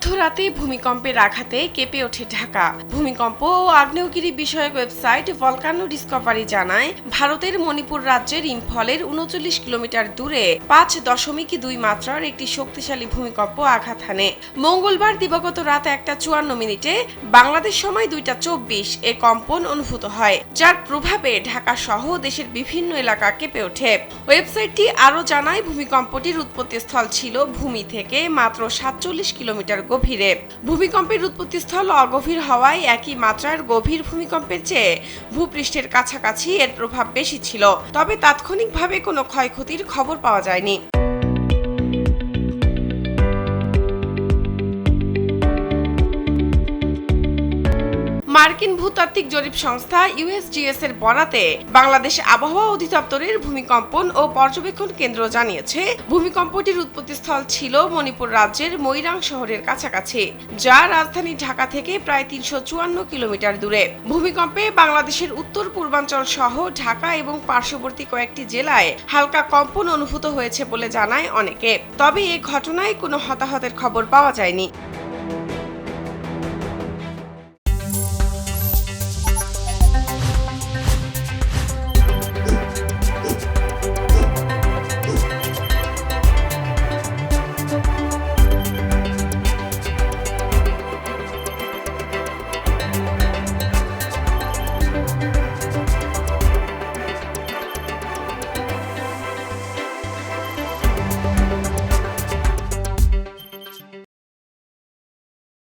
মধ্যরাতে ভূমিকম্পের আঘাতে কেঁপে ওঠে ঢাকা। ভূমিকম্প ও আগ্নেয়গিরি বিষয়ক ওয়েবসাইট ভলকানো ডিসকভারি জানায়, ভারতের মণিপুর রাজ্যের ইম্ফলের ৩৯ কিলোমিটার দূরে ৫.২ মাত্রার একটি শক্তিশালী ভূমিকম্প আঘাত হানে। মঙ্গলবার দিবাগত রাত ১:৫৪ বাংলাদেশ সময় ২:২৪ এ কম্পন অনুভূত হয়, যার প্রভাবে ঢাকা সহ দেশের বিভিন্ন এলাকা কেঁপে ওঠে। ওয়েবসাইটটি আরও জানায়, ভূমিকম্পটির উৎপত্তিস্থল ছিল ভূমি থেকে মাত্র ৪৭ কিলোমিটার গভীরে। ভূমিকম্পের উৎপত্তিস্থল অগভীর হওয়ায় একই মাত্রার গভীর ভূমিকম্পের চেয়ে ভূপৃষ্ঠের কাছাকাছি এর প্রভাব বেশি ছিল, তবে তাৎক্ষণিকভাবে কোনো ক্ষয়ক্ষতির খবর পাওয়া যায়নি। মার্কিন ভূতাত্ত্বিক জরিপ সংস্থা ইউএসজিএস এর বরাতে বাংলাদেশ আবহাওয়া অধিদপ্তরের ভূমিকম্পন ও পর্যবেক্ষণ কেন্দ্র জানিয়েছে, ভূমিকম্পটির উৎপত্তিস্থল ছিল মণিপুর রাজ্যের মৈরাং শহরের কাছাকাছি, যা রাজধানী ঢাকা থেকে প্রায় ৩৫৪ কিলোমিটার দূরে। ভূমিকম্পে বাংলাদেশের উত্তর পূর্বাঞ্চল সহ ঢাকা এবং পার্শ্ববর্তী কয়েকটি জেলায় হালকা কম্পন অনুভূত হয়েছে বলে জানায় অনেকে, তবে এ ঘটনায় কোনো হতাহতের খবর পাওয়া যায়নি।